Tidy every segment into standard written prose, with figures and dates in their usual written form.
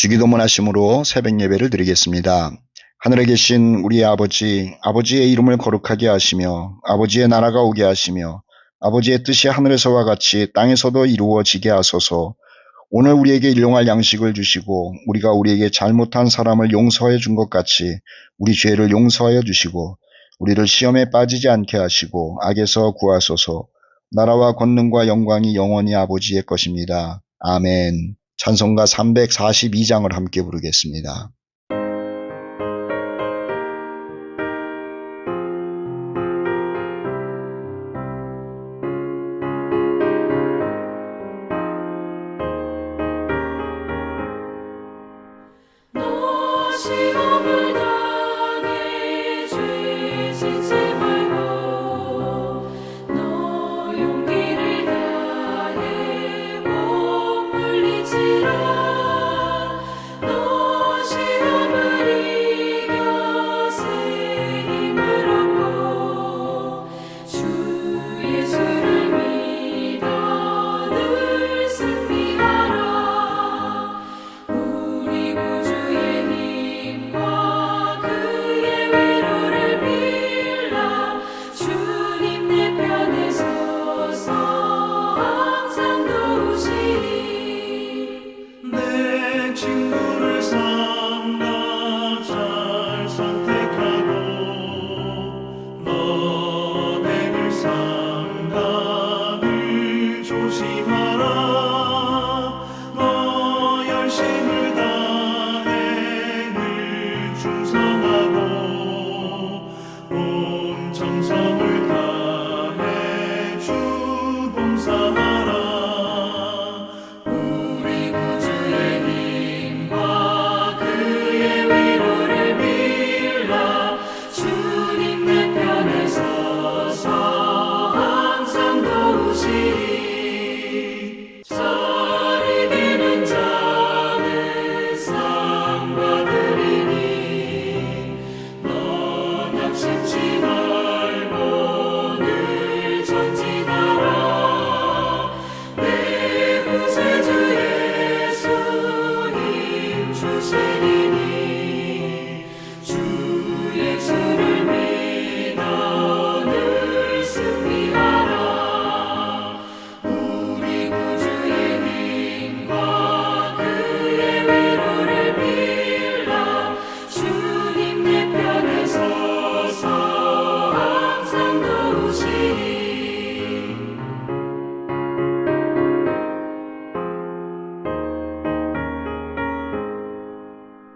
주기도문 하심으로 새벽 예배를 드리겠습니다. 하늘에 계신 우리 아버지, 아버지의 이름을 거룩하게 하시며 아버지의 나라가 오게 하시며 아버지의 뜻이 하늘에서와 같이 땅에서도 이루어지게 하소서. 오늘 우리에게 일용할 양식을 주시고 우리가 우리에게 잘못한 사람을 용서해 준 것 같이 우리 죄를 용서하여 주시고 우리를 시험에 빠지지 않게 하시고 악에서 구하소서. 나라와 권능과 영광이 영원히 아버지의 것입니다. 아멘. 찬송가 342장을 함께 부르겠습니다.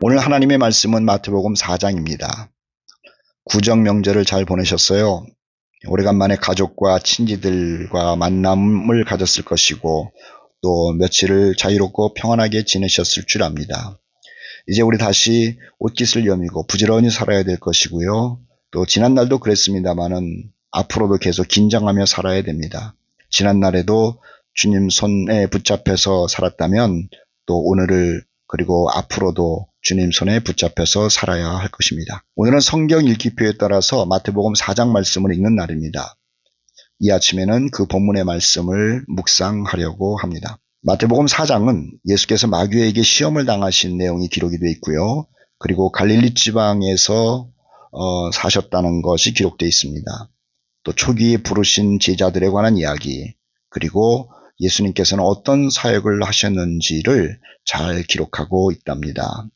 오늘 하나님의 말씀은 마태복음 4장입니다. 구정 명절을 잘 보내셨어요? 오래간만에 가족과 친지들과 만남을 가졌을 것이고 또 며칠을 자유롭고 평안하게 지내셨을 줄 압니다. 이제 우리 다시 옷깃을 여미고 부지런히 살아야 될 것이고요. 또 지난날도 그랬습니다마는 앞으로도 계속 긴장하며 살아야 됩니다. 지난날에도 주님 손에 붙잡혀서 살았다면 또 오늘을 그리고 앞으로도 주님 손에 붙잡혀서 살아야 할 것입니다. 오늘은 성경 읽기표에 따라서 마태복음 4장 말씀을 읽는 날입니다. 이 아침에는 그 본문의 말씀을 묵상하려고 합니다. 마태복음 4장은 예수께서 마귀에게 시험을 당하신 내용이 기록이 되어 있고요. 그리고 갈릴리 지방에서 사셨다는 것이 기록되어 있습니다. 또 초기에 부르신 제자들에 관한 이야기, 그리고 예수님께서는 어떤 사역을 하셨는지를 잘 기록하고 있답니다.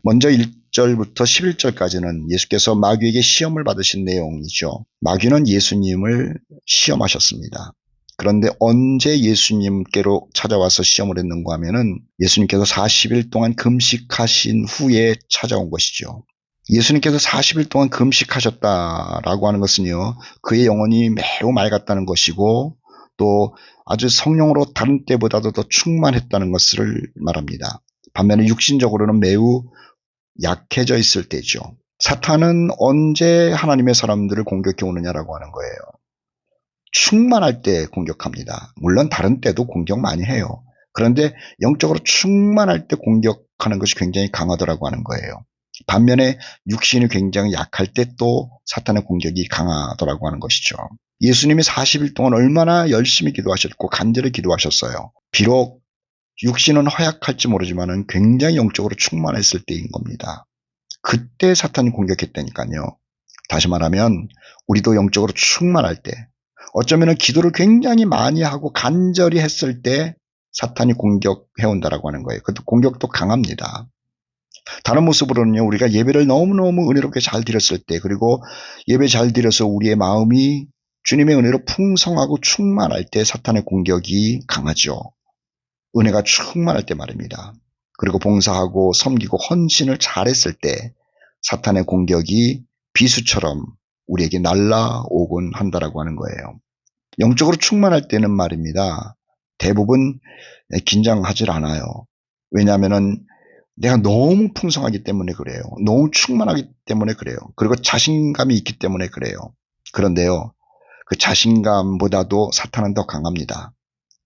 먼저 1절부터 11절까지는 예수께서 마귀에게 시험을 받으신 내용이죠. 마귀는 예수님을 시험하셨습니다. 그런데 언제 예수님께로 찾아와서 시험을 했는가 하면은 예수님께서 40일 동안 금식하신 후에 찾아온 것이죠. 예수님께서 40일 동안 금식하셨다라고 하는 것은요, 그의 영혼이 매우 맑았다는 것이고 또 아주 성령으로 다른 때보다도 더 충만했다는 것을 말합니다. 반면에 육신적으로는 매우 약해져 있을 때죠. 사탄은 언제 하나님의 사람들을 공격해 오느냐라고 하는 거예요. 충만할 때 공격합니다. 물론 다른 때도 공격 많이 해요. 그런데 영적으로 충만할 때 공격하는 것이 굉장히 강하더라고 하는 거예요. 반면에 육신이 굉장히 약할 때 또 사탄의 공격이 강하더라고 하는 것이죠. 예수님이 40일 동안 얼마나 열심히 기도하셨고 간절히 기도하셨어요. 비록 육신은 허약할지 모르지만은 굉장히 영적으로 충만했을 때인 겁니다. 그때 사탄이 공격했다니까요. 다시 말하면 우리도 영적으로 충만할 때, 어쩌면 기도를 굉장히 많이 하고 간절히 했을 때 사탄이 공격해온다라고 하는 거예요. 그 공격도 강합니다. 다른 모습으로는요, 우리가 예배를 너무너무 은혜롭게 잘 드렸을 때, 그리고 예배 잘 드려서 우리의 마음이 주님의 은혜로 풍성하고 충만할 때 사탄의 공격이 강하죠. 은혜가 충만할 때 말입니다. 그리고 봉사하고 섬기고 헌신을 잘했을 때 사탄의 공격이 비수처럼 우리에게 날라오곤 한다라고 하는 거예요. 영적으로 충만할 때는 말입니다. 대부분 긴장하질 않아요. 왜냐하면 내가 너무 풍성하기 때문에 그래요. 너무 충만하기 때문에 그래요. 그리고 자신감이 있기 때문에 그래요. 그런데요, 그 자신감보다도 사탄은 더 강합니다.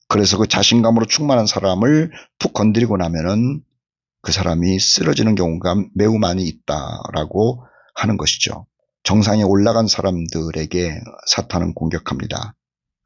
그래서 그 자신감으로 충만한 사람을 툭 건드리고 나면은 그 사람이 쓰러지는 경우가 매우 많이 있다라고 하는 것이죠. 정상에 올라간 사람들에게 사탄은 공격합니다.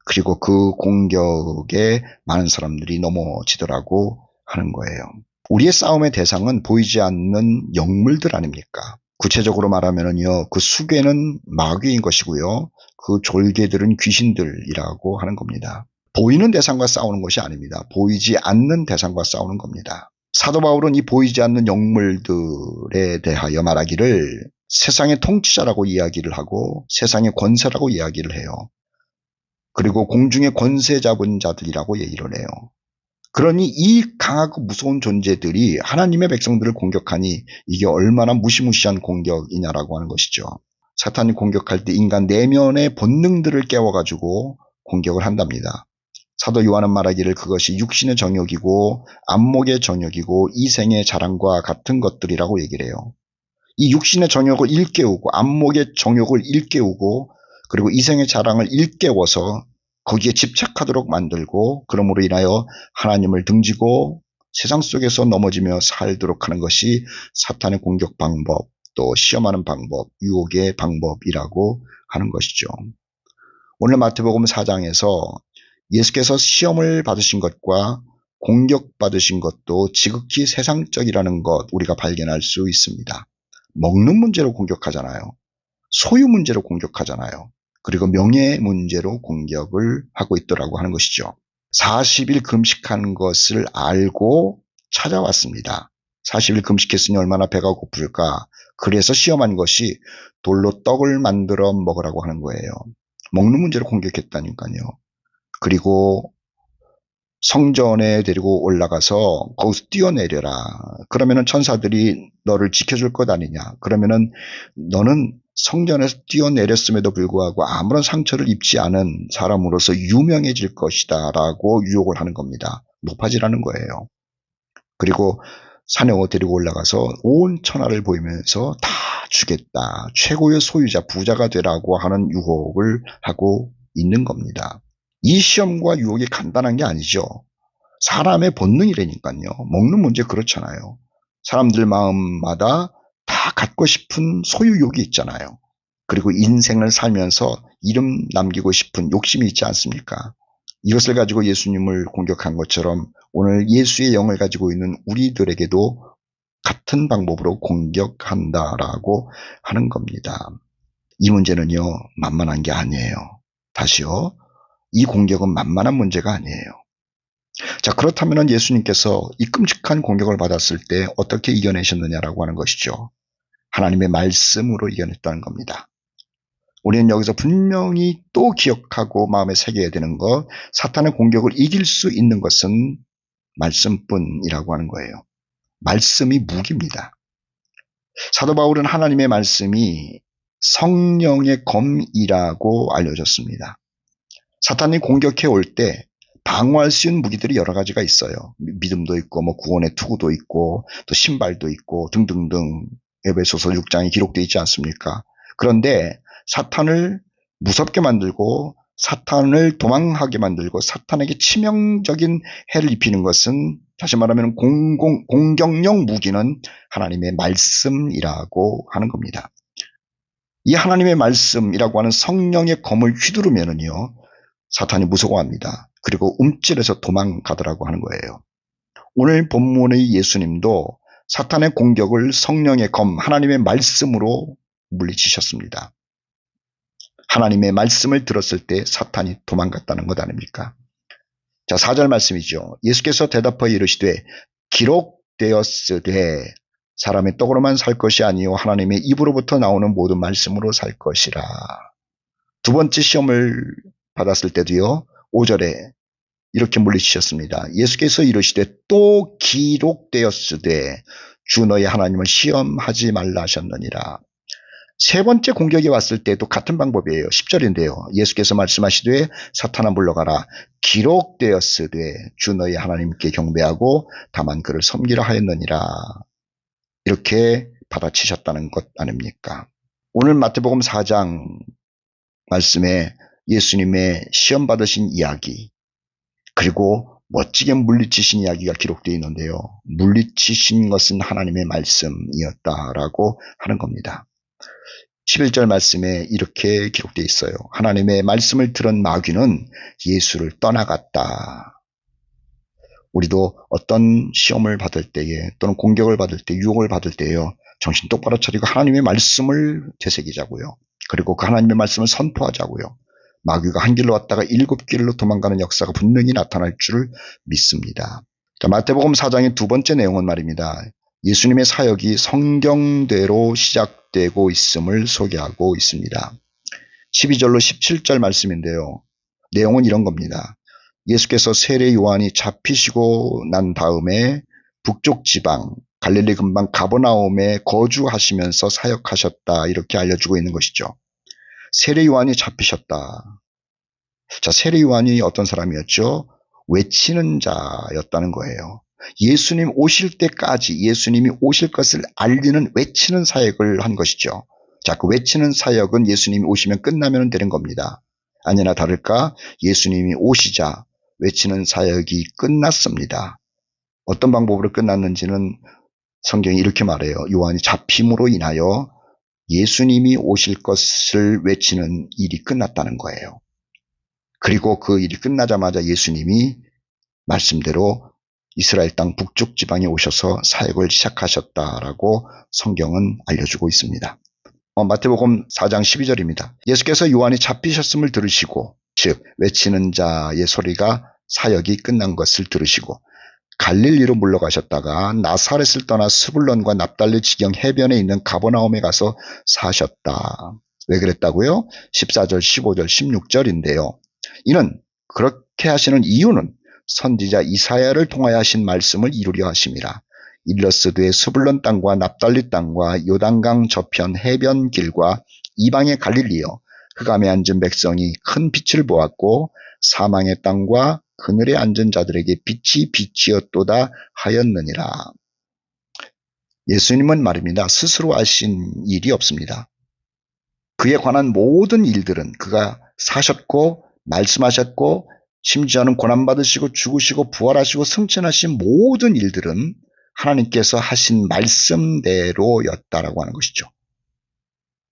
그리고 그 공격에 많은 사람들이 넘어지더라고 하는 거예요. 우리의 싸움의 대상은 보이지 않는 영물들 아닙니까? 구체적으로 말하면요, 그 수괴는 마귀인 것이고요, 그 졸개들은 귀신들이라고 하는 겁니다. 보이는 대상과 싸우는 것이 아닙니다. 보이지 않는 대상과 싸우는 겁니다. 사도 바울은 이 보이지 않는 영물들에 대하여 말하기를 세상의 통치자라고 이야기를 하고 세상의 권세라고 이야기를 해요. 그리고 공중의 권세 잡은 자들이라고 얘기를 해요. 그러니 이 강하고 무서운 존재들이 하나님의 백성들을 공격하니 이게 얼마나 무시무시한 공격이냐라고 하는 것이죠. 사탄이 공격할 때 인간 내면의 본능들을 깨워가지고 공격을 한답니다. 사도 요한은 말하기를 그것이 육신의 정욕이고 안목의 정욕이고 이생의 자랑과 같은 것들이라고 얘기를 해요. 이 육신의 정욕을 일깨우고 안목의 정욕을 일깨우고 그리고 이생의 자랑을 일깨워서 거기에 집착하도록 만들고 그러므로 인하여 하나님을 등지고 세상 속에서 넘어지며 살도록 하는 것이 사탄의 공격 방법, 또 시험하는 방법, 유혹의 방법이라고 하는 것이죠. 오늘 마태복음 4장에서 예수께서 시험을 받으신 것과 공격받으신 것도 지극히 세상적이라는 것 우리가 발견할 수 있습니다. 먹는 문제로 공격하잖아요. 소유 문제로 공격하잖아요. 그리고 명예 문제로 공격을 하고 있더라고 하는 것이죠. 40일 금식한 것을 알고 찾아왔습니다. 40일 금식했으니 얼마나 배가 고플까. 그래서 시험한 것이 돌로 떡을 만들어 먹으라고 하는 거예요. 먹는 문제로 공격했다니까요. 그리고 성전에 데리고 올라가서 거기서 뛰어내려라. 그러면은 천사들이 너를 지켜줄 것 아니냐. 그러면은 너는 성전에서 뛰어내렸음에도 불구하고 아무런 상처를 입지 않은 사람으로서 유명해질 것이다 라고 유혹을 하는 겁니다. 높아지라는 거예요. 그리고 산에 데리고 올라가서 온 천하를 보이면서 다 주겠다. 최고의 소유자 부자가 되라고 하는 유혹을 하고 있는 겁니다. 이 시험과 유혹이 간단한 게 아니죠. 사람의 본능이라니까요. 먹는 문제 그렇잖아요. 사람들 마음마다 다 갖고 싶은 소유욕이 있잖아요. 그리고 인생을 살면서 이름 남기고 싶은 욕심이 있지 않습니까? 이것을 가지고 예수님을 공격한 것처럼 오늘 예수의 영을 가지고 있는 우리들에게도 같은 방법으로 공격한다라고 하는 겁니다. 이 문제는요, 만만한 게 아니에요. 다시요. 이 공격은 만만한 문제가 아니에요. 자, 그렇다면 예수님께서 이 끔찍한 공격을 받았을 때 어떻게 이겨내셨느냐라고 하는 것이죠. 하나님의 말씀으로 이겨냈다는 겁니다. 우리는 여기서 분명히 또 기억하고 마음에 새겨야 되는 것, 사탄의 공격을 이길 수 있는 것은 말씀뿐이라고 하는 거예요. 말씀이 무기입니다. 사도 바울은 하나님의 말씀이 성령의 검이라고 알려졌습니다. 사탄이 공격해 올 때 방어할 수 있는 무기들이 여러 가지가 있어요. 믿음도 있고 뭐 구원의 투구도 있고 또 신발도 있고 등등등 에베소서 6장에 기록되어 있지 않습니까? 그런데 사탄을 무섭게 만들고 사탄을 도망하게 만들고 사탄에게 치명적인 해를 입히는 것은 다시 말하면 공격용 무기는 하나님의 말씀이라고 하는 겁니다. 이 하나님의 말씀이라고 하는 성령의 검을 휘두르면은요, 사탄이 무서워합니다. 그리고 움찔해서 도망가더라고 하는 거예요. 오늘 본문의 예수님도 사탄의 공격을 성령의 검, 하나님의 말씀으로 물리치셨습니다. 하나님의 말씀을 들었을 때 사탄이 도망갔다는 것 아닙니까? 자, 4절 말씀이죠. 예수께서 대답하여 이르시되 기록되었으되 사람의 떡으로만 살 것이 아니요 하나님의 입으로부터 나오는 모든 말씀으로 살 것이라. 두 번째 시험을 받았을 때도요. 5절에 이렇게 물리치셨습니다. 예수께서 이르시되 또 기록되었으되 주 너희 하나님을 시험하지 말라 하셨느니라. 세 번째 공격이 왔을 때도 같은 방법이에요. 10절인데요. 예수께서 말씀하시되 사탄아 물러가라. 기록되었으되 주 너희 하나님께 경배하고 다만 그를 섬기라 하였느니라. 이렇게 받아치셨다는 것 아닙니까? 오늘 마태복음 4장 말씀에 예수님의 시험 받으신 이야기, 그리고 멋지게 물리치신 이야기가 기록되어 있는데요. 물리치신 것은 하나님의 말씀이었다라고 하는 겁니다. 11절 말씀에 이렇게 기록되어 있어요. 하나님의 말씀을 들은 마귀는 예수를 떠나갔다. 우리도 어떤 시험을 받을 때에 또는 공격을 받을 때, 유혹을 받을 때에요. 정신 똑바로 차리고 하나님의 말씀을 되새기자고요. 그리고 그 하나님의 말씀을 선포하자고요. 마귀가 한 길로 왔다가 7길로 도망가는 역사가 분명히 나타날 줄 믿습니다. 자, 마태복음 4장의 두 번째 내용은 말입니다. 예수님의 사역이 성경대로 시작되고 있음을 소개하고 있습니다. 12절로 17절 말씀인데요. 내용은 이런 겁니다. 예수께서 세례 요한이 잡히시고 난 다음에 북쪽 지방 갈릴리 근방 가버나움에 거주하시면서 사역하셨다. 이렇게 알려주고 있는 것이죠. 세례 요한이 잡히셨다. 자, 세례 요한이 어떤 사람이었죠? 외치는 자였다는 거예요. 예수님 오실 때까지 예수님이 오실 것을 알리는 외치는 사역을 한 것이죠. 자, 그 외치는 사역은 예수님이 오시면 끝나면 되는 겁니다. 아니나 다를까 예수님이 오시자 외치는 사역이 끝났습니다. 어떤 방법으로 끝났는지는 성경이 이렇게 말해요. 요한이 잡힘으로 인하여 예수님이 오실 것을 외치는 일이 끝났다는 거예요. 그리고 그 일이 끝나자마자 예수님이 말씀대로 이스라엘 땅 북쪽 지방에 오셔서 사역을 시작하셨다라고 성경은 알려주고 있습니다. 마태복음 4장 12절입니다. 예수께서 요한이 잡히셨음을 들으시고 즉 외치는 자의 소리가 사역이 끝난 것을 들으시고 갈릴리로 물러가셨다가 나사렛을 떠나 스불론과 납달리 지경 해변에 있는 가버나움에 가서 사셨다. 왜 그랬다고요? 14절, 15절, 16절인데요. 이는 그렇게 하시는 이유는 선지자 이사야를 통하여 하신 말씀을 이루려 하심이라. 일러스드의 스불론 땅과 납달리 땅과 요단강 저편 해변 길과 이방의 갈릴리여 흑암에 앉은 백성이 큰 빛을 보았고 사망의 땅과 그늘에 앉은 자들에게 빛이 빛이었도다 하였느니라. 예수님은 말입니다. 스스로 하신 일이 없습니다. 그에 관한 모든 일들은 그가 사셨고 말씀하셨고 심지어는 고난받으시고 죽으시고 부활하시고 승천하신 모든 일들은 하나님께서 하신 말씀대로였다라고 하는 것이죠.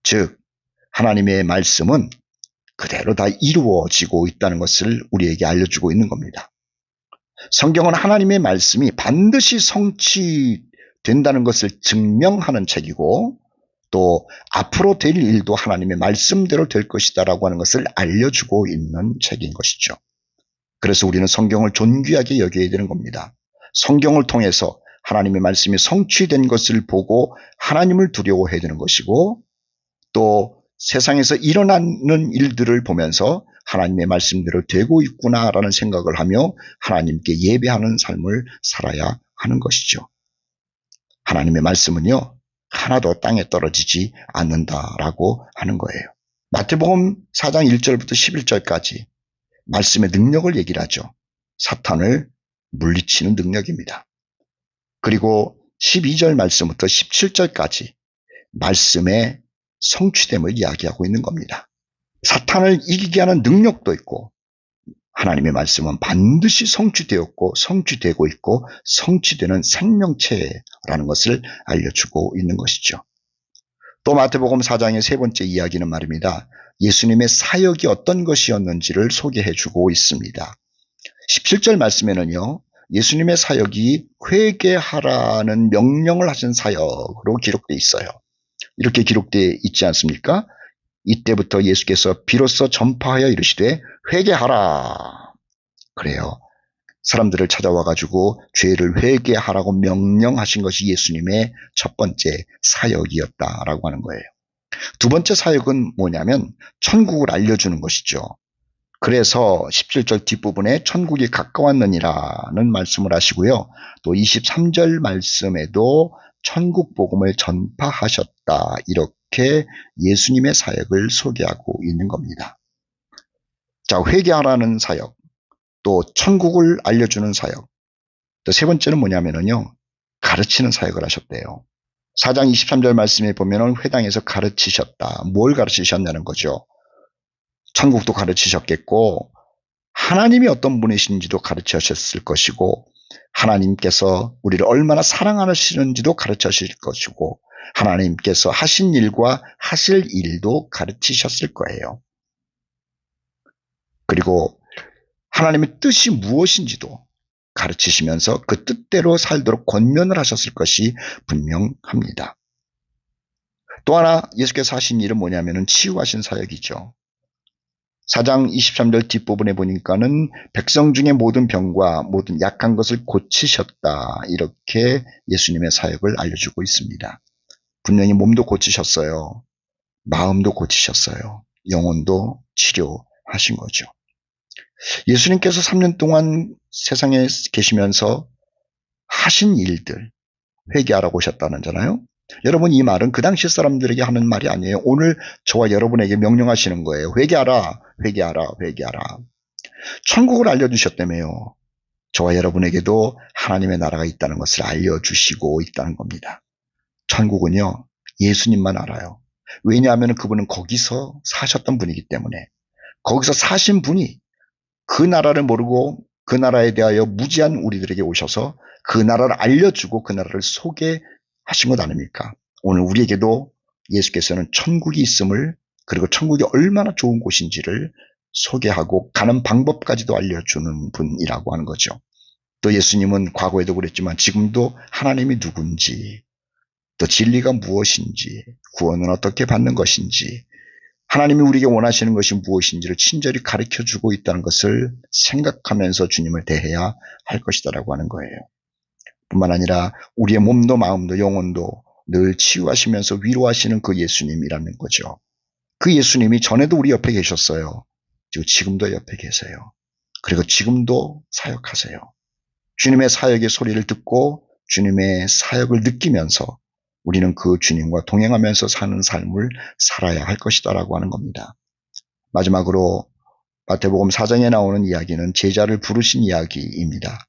즉 하나님의 말씀은 그대로 다 이루어지고 있다는 것을 우리에게 알려주고 있는 겁니다. 성경은 하나님의 말씀이 반드시 성취된다는 것을 증명하는 책이고 또 앞으로 될 일도 하나님의 말씀대로 될 것이다라고 하는 것을 알려주고 있는 책인 것이죠. 그래서 우리는 성경을 존귀하게 여겨야 되는 겁니다. 성경을 통해서 하나님의 말씀이 성취된 것을 보고 하나님을 두려워해야 되는 것이고 또 세상에서 일어나는 일들을 보면서 하나님의 말씀대로 되고 있구나라는 생각을 하며 하나님께 예배하는 삶을 살아야 하는 것이죠. 하나님의 말씀은요. 하나도 땅에 떨어지지 않는다라고 하는 거예요. 마태복음 4장 1절부터 11절까지 말씀의 능력을 얘기를 하죠. 사탄을 물리치는 능력입니다. 그리고 12절 말씀부터 17절까지 말씀의 성취됨을 이야기하고 있는 겁니다. 사탄을 이기게 하는 능력도 있고 하나님의 말씀은 반드시 성취되었고 성취되고 있고 성취되는 생명체라는 것을 알려주고 있는 것이죠. 또 마태복음 4장의 세 번째 이야기는 말입니다. 예수님의 사역이 어떤 것이었는지를 소개해주고 있습니다. 17절 말씀에는요. 예수님의 사역이 회개하라는 명령을 하신 사역으로 기록되어 있어요. 이렇게 기록되어 있지 않습니까? 이때부터 예수께서 비로소 전파하여 이르시되 회개하라. 그래요. 사람들을 찾아와가지고 죄를 회개하라고 명령하신 것이 예수님의 첫 번째 사역이었다라고 하는 거예요. 두 번째 사역은 뭐냐면 천국을 알려주는 것이죠. 그래서 17절 뒷부분에 천국이 가까웠느니라는 말씀을 하시고요. 또 23절 말씀에도 천국 복음을 전파하셨다. 이렇게 예수님의 사역을 소개하고 있는 겁니다. 자, 회개하라는 사역, 또 천국을 알려주는 사역, 또 세 번째는 뭐냐면요. 가르치는 사역을 하셨대요. 4장 23절 말씀에 보면 회당에서 가르치셨다. 뭘 가르치셨냐는 거죠. 천국도 가르치셨겠고 하나님이 어떤 분이신지도 가르치셨을 것이고 하나님께서 우리를 얼마나 사랑하시는지도 가르치실 것이고 하나님께서 하신 일과 하실 일도 가르치셨을 거예요. 그리고 하나님의 뜻이 무엇인지도 가르치시면서 그 뜻대로 살도록 권면을 하셨을 것이 분명합니다. 또 하나 예수께서 하신 일은 뭐냐면 치유하신 사역이죠. 4장 23절 뒷부분에 보니까는 백성 중에 모든 병과 모든 약한 것을 고치셨다. 이렇게 예수님의 사역을 알려주고 있습니다. 분명히 몸도 고치셨어요. 마음도 고치셨어요. 영혼도 치료하신 거죠. 예수님께서 3년 동안 세상에 계시면서 하신 일들 회개하라고 하셨다는잖아요. 여러분 이 말은 그 당시 사람들에게 하는 말이 아니에요. 오늘 저와 여러분에게 명령하시는 거예요. 회개하라, 회개하라, 회개하라. 천국을 알려주셨다며요. 저와 여러분에게도 하나님의 나라가 있다는 것을 알려주시고 있다는 겁니다. 천국은요. 예수님만 알아요. 왜냐하면 그분은 거기서 사셨던 분이기 때문에 거기서 사신 분이 그 나라를 모르고 그 나라에 대하여 무지한 우리들에게 오셔서 그 나라를 알려주고 그 나라를 소개하신 것 아닙니까? 오늘 우리에게도 예수께서는 천국이 있음을 그리고 천국이 얼마나 좋은 곳인지를 소개하고 가는 방법까지도 알려주는 분이라고 하는 거죠. 또 예수님은 과거에도 그랬지만 지금도 하나님이 누군지 또 진리가 무엇인지 구원은 어떻게 받는 것인지 하나님이 우리에게 원하시는 것이 무엇인지를 친절히 가르쳐주고 있다는 것을 생각하면서 주님을 대해야 할 것이다라고 하는 거예요. 뿐만 아니라 우리의 몸도 마음도 영혼도 늘 치유하시면서 위로하시는 그 예수님이라는 거죠. 그 예수님이 전에도 우리 옆에 계셨어요. 지금도 옆에 계세요. 그리고 지금도 사역하세요. 주님의 사역의 소리를 듣고 주님의 사역을 느끼면서 우리는 그 주님과 동행하면서 사는 삶을 살아야 할 것이다라고 하는 겁니다. 마지막으로 마태복음 4장에 나오는 이야기는 제자를 부르신 이야기입니다.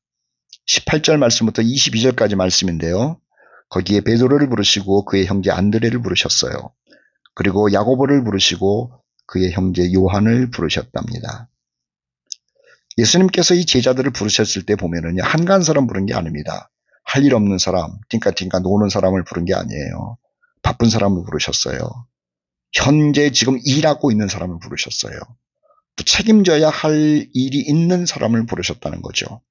18절 말씀부터 22절까지 말씀인데요. 거기에 베드로를 부르시고 그의 형제 안드레를 부르셨어요. 그리고 야고보를 부르시고 그의 형제 요한을 부르셨답니다. 예수님께서 이 제자들을 부르셨을 때 보면은요, 한가한 사람 부른 게 아닙니다. 할 일 없는 사람, 띵까띵까 노는 사람을 부른 게 아니에요. 바쁜 사람을 부르셨어요. 현재 지금 일하고 있는 사람을 부르셨어요. 또 책임져야 할 일이 있는 사람을 부르셨다는 거죠.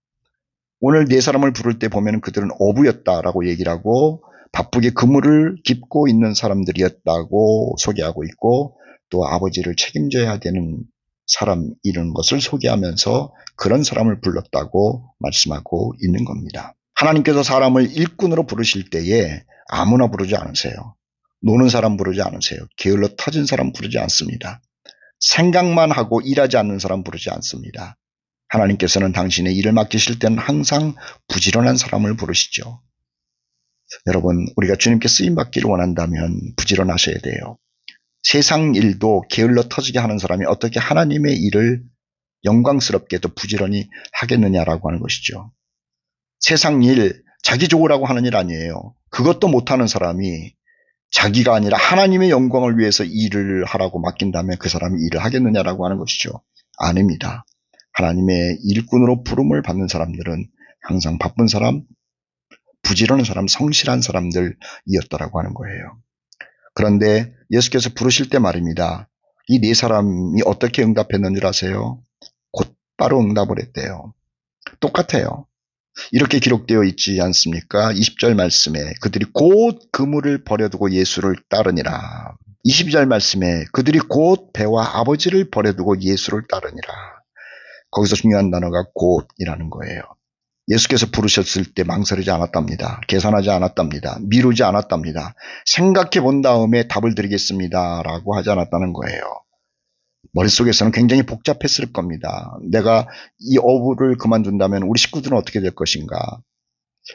오늘 네 사람을 부를 때 보면 그들은 어부였다라고 얘기를 하고 바쁘게 그물을 깁고 있는 사람들이었다고 소개하고 있고 또 아버지를 책임져야 되는 사람 이런 것을 소개하면서 그런 사람을 불렀다고 말씀하고 있는 겁니다. 하나님께서 사람을 일꾼으로 부르실 때에 아무나 부르지 않으세요. 노는 사람 부르지 않으세요. 게을러 터진 사람 부르지 않습니다. 생각만 하고 일하지 않는 사람 부르지 않습니다. 하나님께서는 당신의 일을 맡기실 때는 항상 부지런한 사람을 부르시죠. 여러분, 우리가 주님께 쓰임받기를 원한다면 부지런하셔야 돼요. 세상 일도 게을러 터지게 하는 사람이 어떻게 하나님의 일을 영광스럽게도 부지런히 하겠느냐라고 하는 것이죠. 세상 일, 자기 좋으라고 하는 일 아니에요. 그것도 못하는 사람이 자기가 아니라 하나님의 영광을 위해서 일을 하라고 맡긴다면 그 사람이 일을 하겠느냐라고 하는 것이죠. 아닙니다. 하나님의 일꾼으로 부름을 받는 사람들은 항상 바쁜 사람, 부지런한 사람, 성실한 사람들이었다라고 하는 거예요. 그런데 예수께서 부르실 때 말입니다. 이 네 사람이 어떻게 응답했는 줄 아세요? 곧바로 응답을 했대요. 똑같아요. 이렇게 기록되어 있지 않습니까? 20절 말씀에 그들이 곧 그물을 버려두고 예수를 따르니라. 22절 말씀에 그들이 곧 배와 아버지를 버려두고 예수를 따르니라. 거기서 중요한 단어가 곧이라는 거예요. 예수께서 부르셨을 때 망설이지 않았답니다. 계산하지 않았답니다. 미루지 않았답니다. 생각해 본 다음에 답을 드리겠습니다. 라고 하지 않았다는 거예요. 머릿속에서는 굉장히 복잡했을 겁니다. 내가 이 어부를 그만둔다면 우리 식구들은 어떻게 될 것인가?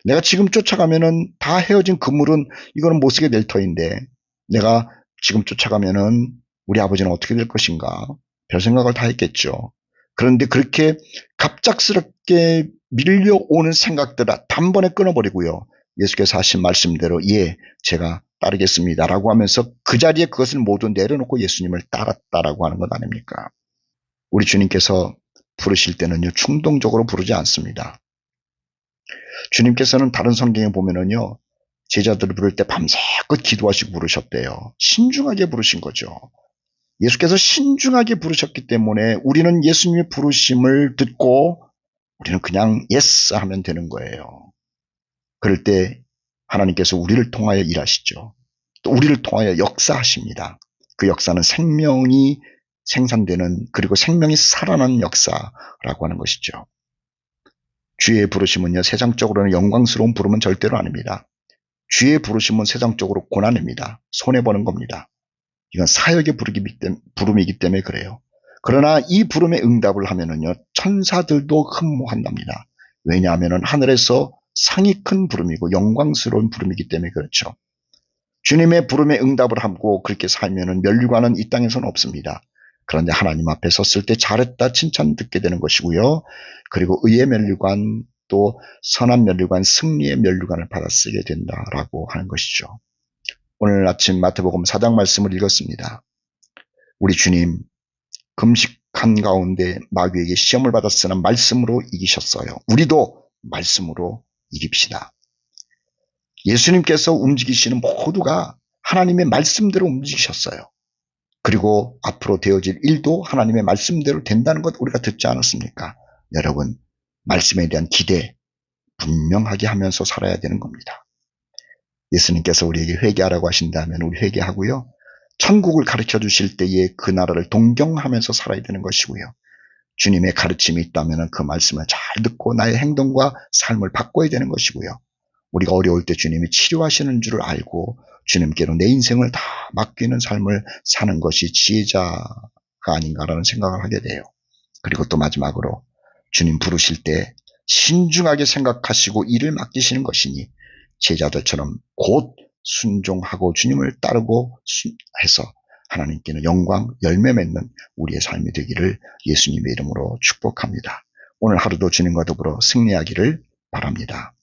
내가 지금 쫓아가면은 다 헤어진 그물은 이거는 못 쓰게 될 터인데 내가 지금 쫓아가면은 우리 아버지는 어떻게 될 것인가? 별 생각을 다 했겠죠. 그런데 그렇게 갑작스럽게 밀려오는 생각들을 단번에 끊어버리고요. 예수께서 하신 말씀대로 예, 제가 따르겠습니다라고 하면서 그 자리에 그것을 모두 내려놓고 예수님을 따랐다라고 하는 것 아닙니까? 우리 주님께서 부르실 때는요, 충동적으로 부르지 않습니다. 주님께서는 다른 성경에 보면은요, 제자들을 부를 때 밤새껏 기도하시고 부르셨대요. 신중하게 부르신 거죠. 예수께서 신중하게 부르셨기 때문에 우리는 예수님의 부르심을 듣고 우리는 그냥 예스 하면 되는 거예요. 그럴 때 하나님께서 우리를 통하여 일하시죠. 또 우리를 통하여 역사하십니다. 그 역사는 생명이 생산되는 그리고 생명이 살아나는 역사라고 하는 것이죠. 주의 부르심은요, 세상적으로는 영광스러운 부름은 절대로 아닙니다. 주의 부르심은 세상적으로 고난입니다. 손해보는 겁니다. 이건 사역의 부름이기 때문에 그래요. 그러나 이 부름에 응답을 하면은요, 천사들도 흠모한답니다. 왜냐하면 하늘에서 상이 큰 부름이고 영광스러운 부름이기 때문에 그렇죠. 주님의 부름에 응답을 하고 그렇게 살면은 면류관은 이 땅에서는 없습니다. 그런데 하나님 앞에 섰을 때 잘했다 칭찬 듣게 되는 것이고요. 그리고 의의 면류관 또 선한 면류관 승리의 면류관을 받아 쓰게 된다라고 하는 것이죠. 오늘 아침 마태복음 4장 말씀을 읽었습니다. 우리 주님 금식한 가운데 마귀에게 시험을 받았으나 말씀으로 이기셨어요. 우리도 말씀으로 이깁시다. 예수님께서 움직이시는 모두가 하나님의 말씀대로 움직이셨어요. 그리고 앞으로 되어질 일도 하나님의 말씀대로 된다는 것 우리가 듣지 않았습니까? 여러분, 말씀에 대한 기대 분명하게 하면서 살아야 되는 겁니다. 예수님께서 우리에게 회개하라고 하신다면 우리 회개하고요. 천국을 가르쳐 주실 때에 그 나라를 동경하면서 살아야 되는 것이고요. 주님의 가르침이 있다면 그 말씀을 잘 듣고 나의 행동과 삶을 바꿔야 되는 것이고요. 우리가 어려울 때 주님이 치료하시는 줄을 알고 주님께로 내 인생을 다 맡기는 삶을 사는 것이 지혜자가 아닌가라는 생각을 하게 돼요. 그리고 또 마지막으로 주님 부르실 때 신중하게 생각하시고 일을 맡기시는 것이니 제자들처럼 곧 순종하고 주님을 따르고 해서 하나님께는 영광, 열매 맺는 우리의 삶이 되기를 예수님의 이름으로 축복합니다. 오늘 하루도 주님과 더불어 승리하기를 바랍니다.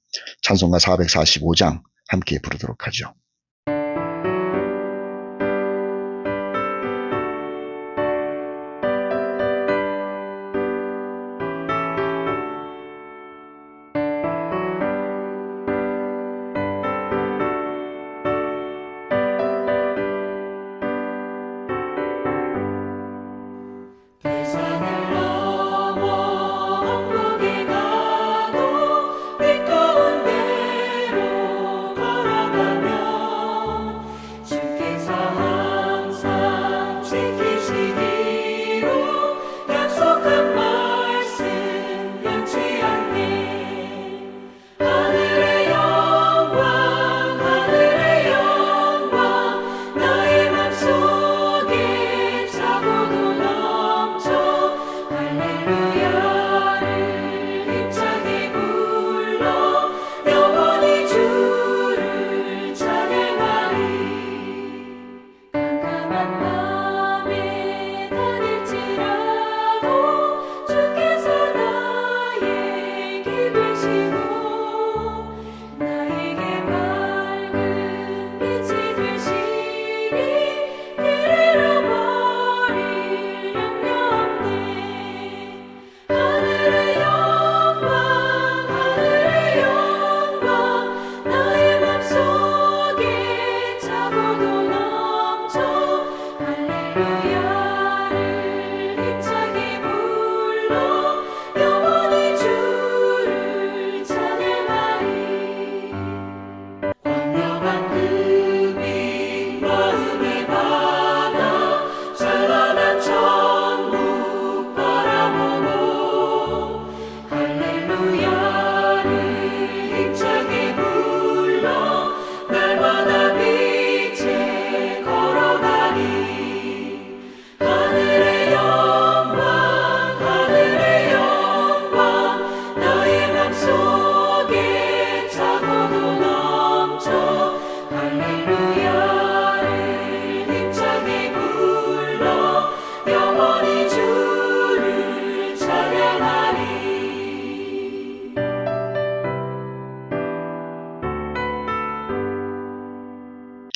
찬송가 445장 함께 부르도록 하죠. 세상을 넘어 천국에 가도 빛 가운데로 걸어가며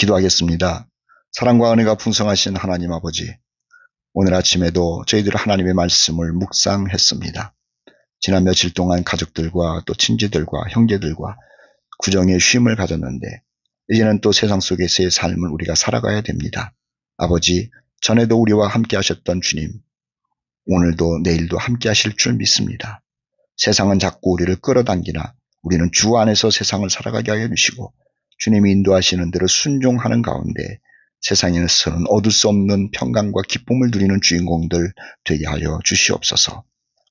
기도하겠습니다. 사랑과 은혜가 풍성하신 하나님 아버지, 오늘 아침에도 저희들 하나님의 말씀을 묵상했습니다. 지난 며칠 동안 가족들과 또 친지들과 형제들과 구정의 쉼을 가졌는데 이제는 또 세상 속에서의 삶을 우리가 살아가야 됩니다. 아버지, 전에도 우리와 함께 하셨던 주님, 오늘도 내일도 함께 하실 줄 믿습니다. 세상은 자꾸 우리를 끌어당기나 우리는 주 안에서 세상을 살아가게 하여 주시고 주님이 인도하시는 대로 순종하는 가운데 세상에서는 얻을 수 없는 평강과 기쁨을 누리는 주인공들 되게 하여 주시옵소서.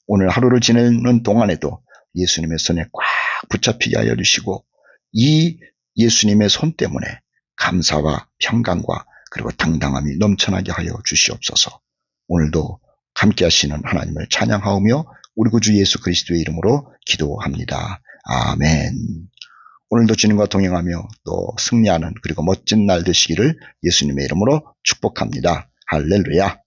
오늘 하루를 지내는 동안에도 예수님의 손에 꽉 붙잡히게 하여 주시고 이 예수님의 손 때문에 감사와 평강과 그리고 당당함이 넘쳐나게 하여 주시옵소서. 오늘도 함께 하시는 하나님을 찬양하오며 우리 구주 예수 그리스도의 이름으로 기도합니다. 아멘. 오늘도 주님과 동행하며 또 승리하는 그리고 멋진 날 되시기를 예수님의 이름으로 축복합니다. 할렐루야.